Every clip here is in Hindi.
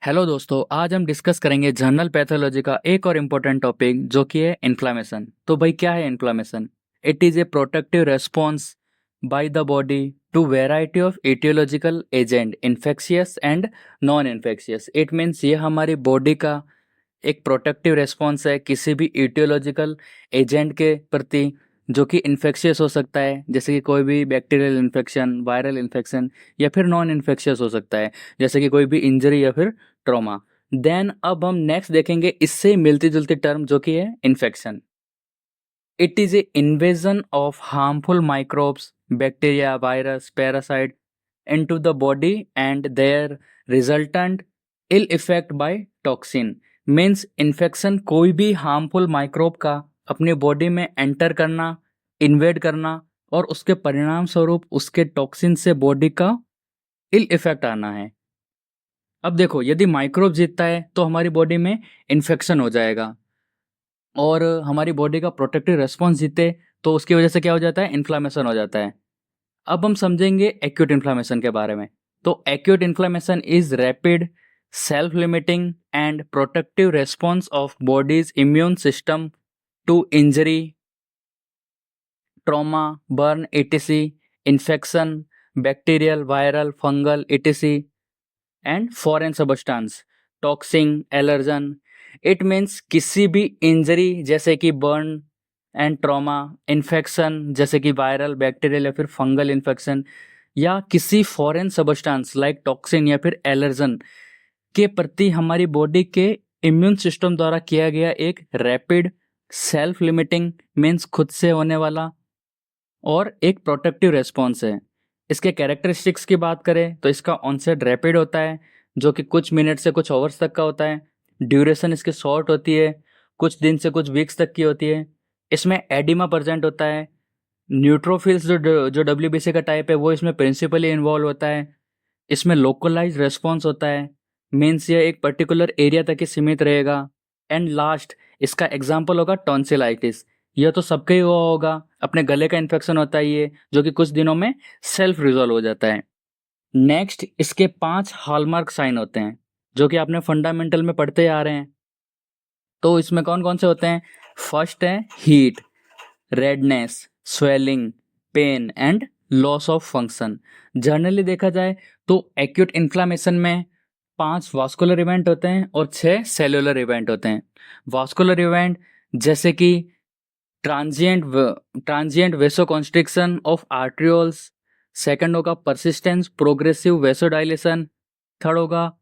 हेलो दोस्तों, आज हम डिस्कस करेंगे जनरल पैथोलॉजी का एक और इम्पोर्टेंट टॉपिक जो कि है इन्फ्लामेशन। तो भाई क्या है inflammation? It is a protective response by the body to variety of etiological agent, infectious and non infectious. It means ये हमारी बॉडी का एक प्रोटेक्टिव रेस्पॉन्स है किसी भी एटियोलॉजिकल एजेंट के प्रति जो कि इन्फेक्शियस हो सकता है, जैसे कि कोई भी बैक्टीरियल इन्फेक्शन, वायरल इन्फेक्शन, या फिर नॉन इन्फेक्शियस हो सकता है जैसे कि कोई भी इंजरी या फिर ट्रॉमा। देन अब हम नेक्स्ट देखेंगे इससे मिलती जुलती टर्म जो कि है infection. It is a invasion of harmful microbes, bacteria, virus, parasite into the body and their resultant ill effect by toxin। Means infection कोई भी हार्मफुल माइक्रोब का अपनी बॉडी में एंटर करना, इन्वेड करना और उसके परिणाम स्वरूप उसके टॉक्सिन से बॉडी का इल इफेक्ट आना है। अब देखो, यदि माइक्रोब जीतता है तो हमारी बॉडी में इन्फेक्शन हो जाएगा और हमारी बॉडी का प्रोटेक्टिव रेस्पॉन्स जीते तो उसकी वजह से क्या हो जाता है? इन्फ्लामेशन हो जाता है। अब हम समझेंगे एक्यूट इन्फ्लामेशन के बारे में। तो acute inflammation is rapid, self limiting and protective response of body's immune system to injury, trauma, burn etc, infection, bacterial, viral, fungal etc and foreign substance, toxin, allergen. It means किसी भी इंजरी जैसे कि बर्न एंड ट्रॉमा, इन्फेक्शन जैसे कि वायरल, बैक्टीरियल या फिर फंगल इन्फेक्शन, या किसी फॉरेन सबस्टांस लाइक टॉक्सिन या फिर एलर्जन के प्रति हमारी बॉडी के इम्यून सिस्टम द्वारा किया गया एक रैपिड, सेल्फ लिमिटिंग मीन्स खुद से होने वाला और एक प्रोटेक्टिव रेस्पॉन्स है। इसके कैरेक्टरिस्टिक्स की बात करें तो इसका ऑनसेट रैपिड होता है जो कि कुछ मिनट से कुछ आवर्स तक का होता है। ड्यूरेशन इसकी शॉर्ट होती है, कुछ दिन से कुछ वीक्स तक की होती है। इसमें एडिमा प्रेजेंट होता है। न्यूट्रोफिल्स जो डब्ल्यूबीसी का टाइप है वो इसमें प्रिंसिपली इन्वॉल्व होता है। इसमें लोकलाइज रेस्पॉन्स होता है, मीन्स ये एक पर्टिकुलर एरिया तक ही सीमित रहेगा। एंड लास्ट, इसका एग्जाम्पल होगा टॉन्सिलाइटिस। यह तो सबके ही हुआ होगा, अपने गले का इन्फेक्शन होता है ये, जो कि कुछ दिनों में सेल्फ रिजॉल्व हो जाता है। नेक्स्ट, इसके 5 हॉलमार्क साइन होते हैं जो कि आपने फंडामेंटल में पढ़ते आ रहे हैं। तो इसमें कौन कौन से होते हैं? फर्स्ट है heat, redness, swelling, pain and loss of function. Generally देखा जाए तो एक्यूट इन्फ्लामेशन में 5 वास्कुलर इवेंट होते हैं और 6 सेलुलर इवेंट होते हैं। वास्कुलर इवेंट जैसे कि ट्रांजिएंट वेसोकॉन्स्ट्रिक्शन ऑफ आर्ट्रियोल्स, सेकंड होगा परसिस्टेंस प्रोग्रेसिव वेसोडाइलेशन, थर्ड होगा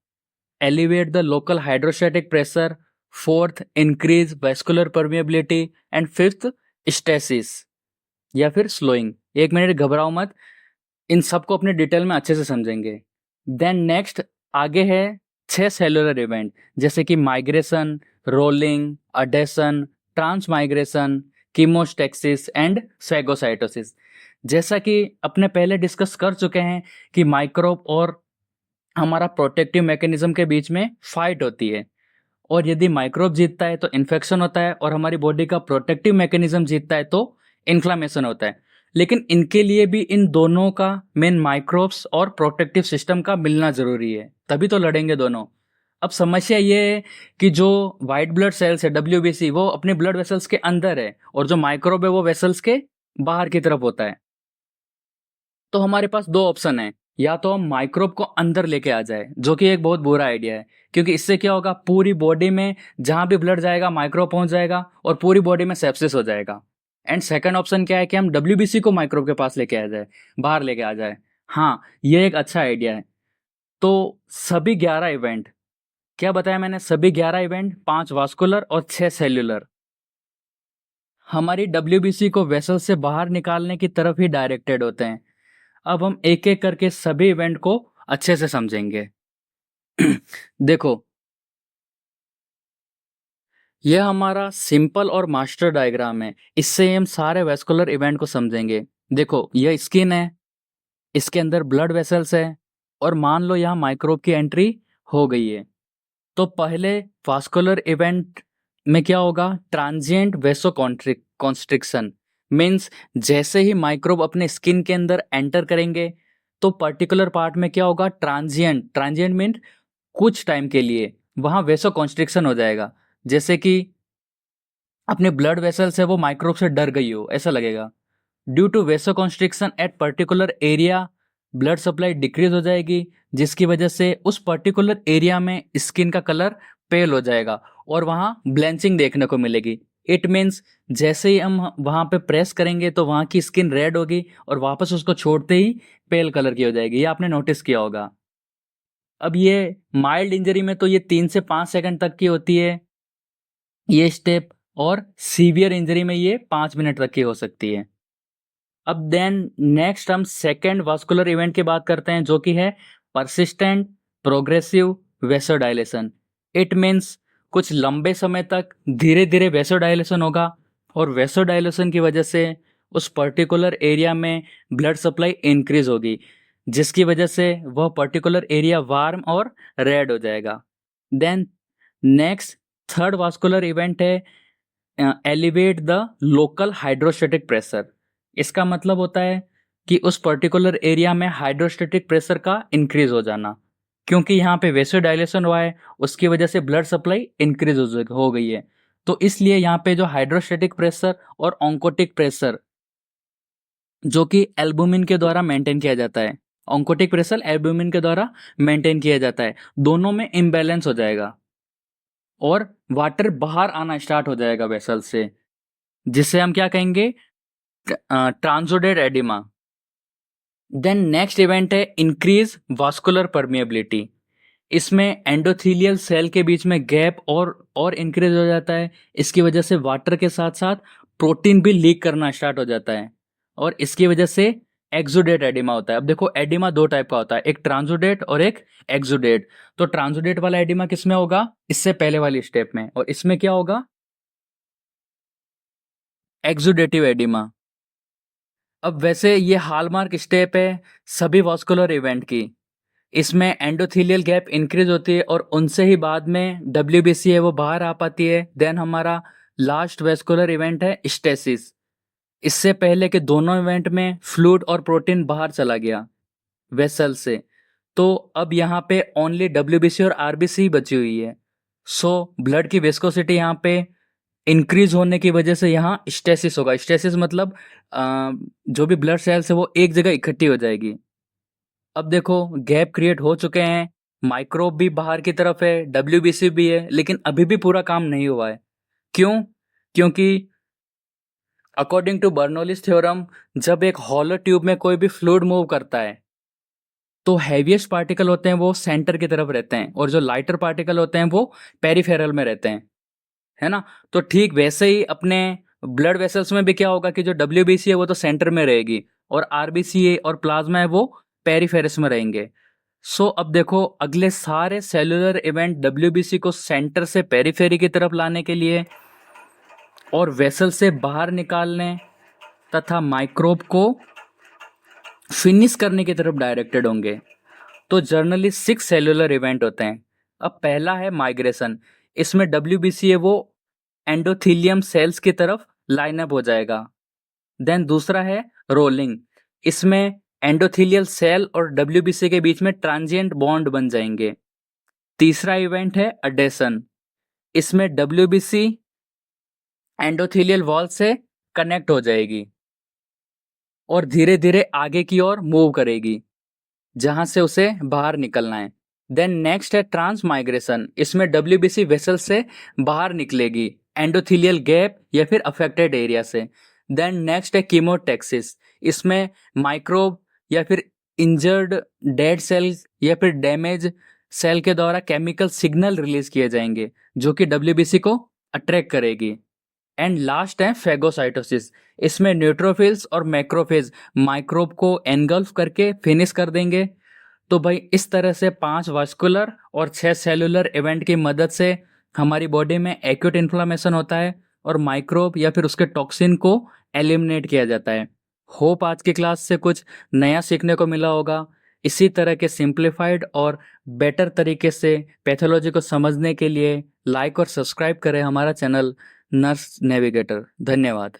elevate the local hydrostatic pressure, fourth increase vascular permeability and fifth stasis या फिर स्लोइंग। एक मिनट, घबराओ मत, इन सबको अपने डिटेल में अच्छे से समझेंगे। देन नेक्स्ट आगे है 6 सेलुलर इवेंट जैसे कि migration, rolling, adhesion, transmigration, chemotaxis and phagocytosis. जैसा कि अपने पहले डिस्कस कर चुके हैं कि माइक्रोब और हमारा प्रोटेक्टिव मैकेनिज्म के बीच में फाइट होती है, और यदि माइक्रोब जीतता है तो इन्फेक्शन होता है और हमारी बॉडी का प्रोटेक्टिव मैकेनिज्म जीतता है तो इन्फ्लामेशन होता है। लेकिन इनके लिए भी इन दोनों का मेन माइक्रोब्स और प्रोटेक्टिव सिस्टम का मिलना जरूरी है, तभी तो लड़ेंगे दोनों। अब समस्या ये है कि जो वाइट ब्लड सेल्स है डब्ल्यूबीसी, वो अपने ब्लड वेसल्स के अंदर है और जो माइक्रोब है वो वेसल्स के बाहर की तरफ होता है। तो हमारे पास 2 ऑप्शन है, या तो हम माइक्रोब को अंदर लेके आ जाए, जो कि एक बहुत बुरा आइडिया है, क्योंकि इससे क्या होगा, पूरी बॉडी में जहां भी ब्लड जाएगा माइक्रोब पहुंच जाएगा और पूरी बॉडी में सेप्सिस हो जाएगा। एंड सेकंड ऑप्शन क्या है कि हम डब्ल्यूबीसी को माइक्रोब के पास लेके आ जाए, बाहर लेके आ जाए। हाँ, ये एक अच्छा आइडिया है। तो सभी 11 इवेंट, क्या बताया मैंने, सभी 11 इवेंट, 5 वास्कुलर और 6 सेल्यूलर, हमारी डब्ल्यूबीसी को वेसल से बाहर निकालने की तरफ ही डायरेक्टेड होते हैं। अब हम एक एक करके सभी इवेंट को अच्छे से समझेंगे। देखो, यह हमारा सिंपल और मास्टर डायग्राम है, इससे हम सारे वेस्कुलर इवेंट को समझेंगे। देखो, यह स्किन है, इसके अंदर ब्लड वेसल्स है और मान लो यहाँ माइक्रोब की एंट्री हो गई है। तो पहले वास्कुलर इवेंट में क्या होगा, ट्रांजिएंट वेसो कॉन्स्ट्रिक्शन। मीन्स जैसे ही माइक्रोब अपने स्किन के अंदर एंटर करेंगे तो पर्टिकुलर पार्ट में क्या होगा, ट्रांजिएंट मीन कुछ टाइम के लिए वहाँ वेसो कॉन्स्ट्रिक्शन हो जाएगा, जैसे कि अपने ब्लड वेसल से वो माइक्रोब से डर गई हो, ऐसा लगेगा। Due to vasoconstriction at particular area blood supply decrease हो जाएगी, जिसकी वजह से उस पर्टिकुलर एरिया में स्किन का कलर पेल हो जाएगा और वहाँ ब्लेंचिंग देखने को मिलेगी। इट मीन्स जैसे ही हम वहाँ पे प्रेस करेंगे तो वहाँ की स्किन रेड होगी और वापस उसको छोड़ते ही पेल कलर की हो जाएगी। ये आपने नोटिस किया होगा। अब ये माइल्ड इंजरी में तो ये 3 से 5 सेकंड तक की होती है ये स्टेप, और सीवियर इंजरी में ये 5 मिनट तक की हो सकती है। अब देन नेक्स्ट हम सेकेंड वास्कुलर इवेंट की बात करते हैं, जो कि है persistent progressive vasodilation. It means कुछ लंबे समय तक धीरे धीरे वेसोडाइलेशन होगा और वेसोडाइलेशन की वजह से उस पर्टिकुलर एरिया में ब्लड सप्लाई इंक्रीज होगी, जिसकी वजह से वह पर्टिकुलर एरिया वार्म और रेड हो जाएगा। Then next third vascular event है elevate the local hydrostatic pressure. इसका मतलब होता है कि उस पर्टिकुलर एरिया में हाइड्रोस्टैटिक प्रेशर का इंक्रीज हो जाना, क्योंकि यहाँ पे वेसोडाइलेशन हुआ है, उसकी वजह से ब्लड सप्लाई इंक्रीज हो गई है। तो इसलिए यहाँ पे जो हाइड्रोस्टैटिक प्रेशर और ऑन्कोटिक प्रेशर जो कि एल्बुमिन के द्वारा मेंटेन किया जाता है, ऑन्कोटिक प्रेशर एल्बुमिन के द्वारा मेंटेन किया जाता है, दोनों में इम्बैलेंस हो जाएगा और वाटर बाहर आना स्टार्ट हो जाएगा वेसल से, जिसे हम क्या कहेंगे, ट्रांसोडेड एडिमा। देन नेक्स्ट इवेंट है इंक्रीज वास्कुलर परमिएबिलिटी। इसमें एंडोथीलियल सेल के बीच में गैप और इंक्रीज हो जाता है। इसकी वजह से वाटर के साथ साथ प्रोटीन भी लीक करना स्टार्ट हो जाता है और इसकी वजह से एक्सुडेट एडिमा होता है। अब देखो एडिमा दो टाइप का होता है, एक ट्रांसुडेट और एक एक्सुडेट। तो ट्रांसुडेट वाला एडिमा किसमें होगा, इससे पहले वाली स्टेप में, और इसमें क्या होगा, एक्सुडेटिव एडिमा। अब वैसे ये हॉलमार्क स्टेप है सभी वास्कुलर इवेंट की। इसमें एंडोथीलियल गैप इंक्रीज होती है और उनसे ही बाद में WBC है वो बाहर आ पाती है। देन हमारा लास्ट वेस्कुलर इवेंट है स्टेसिस। इससे पहले के दोनों इवेंट में फ्लूइड और प्रोटीन बाहर चला गया वेसल से, तो अब यहाँ पे ओनली WBC और RBC बची हुई है। सो ब्लड की विस्कोसिटी यहाँ पे इंक्रीज होने की वजह से यहाँ स्टेसिस होगा। स्टेसिस मतलब जो भी ब्लड सेल्स है वो एक जगह इकट्ठी हो जाएगी। अब देखो गैप क्रिएट हो चुके हैं, माइक्रोब भी बाहर की तरफ है, WBC भी है, लेकिन अभी भी पूरा काम नहीं हुआ है। क्यों? क्योंकि अकॉर्डिंग टू बर्नौलीज थ्योरम, जब एक हॉलो ट्यूब में कोई भी फ्लूइड मूव करता है तो हैवीएस्ट पार्टिकल होते हैं वो सेंटर की तरफ रहते हैं और जो लाइटर पार्टिकल होते हैं वो पेरिफेरल में रहते हैं, है ना। तो ठीक वैसे ही अपने ब्लड वेसल्स में भी क्या होगा कि जो WBC है वो तो सेंटर में रहेगी और RBC और प्लाज्मा है वो पेरिफेरस में रहेंगे। सो अब देखो अगले सारे सेलुलर इवेंट WBC को सेंटर से पेरिफेरी की तरफ लाने के लिए और वेसल से बाहर निकालने तथा माइक्रोब को फिनिश करने की तरफ डायरेक्टेड होंगे। तो जर्नली 6 सेलुलर इवेंट होते हैं। अब पहला है माइग्रेशन। इसमें WBC है वो एंडोथीलियम सेल्स की तरफ लाइन अप हो जाएगा। देन दूसरा है रोलिंग। इसमें एंडोथीलियल सेल और WBC के बीच में ट्रांजिएंट बॉन्ड बन जाएंगे। तीसरा इवेंट है अडेशन। इसमें WBC एंडोथीलियल वॉल से कनेक्ट हो जाएगी और धीरे धीरे आगे की ओर मूव करेगी जहां से उसे बाहर निकलना है। देन नेक्स्ट है ट्रांसमाइग्रेशन। इसमें WBC वेसल से बाहर निकलेगी एंडोथीलियल गैप या फिर अफेक्टेड एरिया से। देन नेक्स्ट है कीमोटैक्सिस। इसमें माइक्रोब या फिर इंजर्ड डेड सेल या फिर डैमेज सेल के द्वारा केमिकल सिग्नल रिलीज किए जाएंगे जो कि WBC को अट्रैक्ट करेगी। एंड लास्ट है फेगोसाइटोसिस। इसमें न्यूट्रोफिल्स और मैक्रोफेज माइक्रोब को एनगल्फ करके फिनिश कर देंगे। तो भाई इस तरह से 5 वास्कुलर और 6 सेलुलर इवेंट की मदद से हमारी बॉडी में एक्यूट इन्फ्लामेशन होता है और माइक्रोब या फिर उसके टॉक्सिन को एलिमिनेट किया जाता है। होप आज की क्लास से कुछ नया सीखने को मिला होगा। इसी तरह के सिंप्लीफाइड और बेटर तरीके से पैथोलॉजी को समझने के लिए लाइक और सब्सक्राइब करें हमारा चैनल नर्स नेविगेटर। धन्यवाद।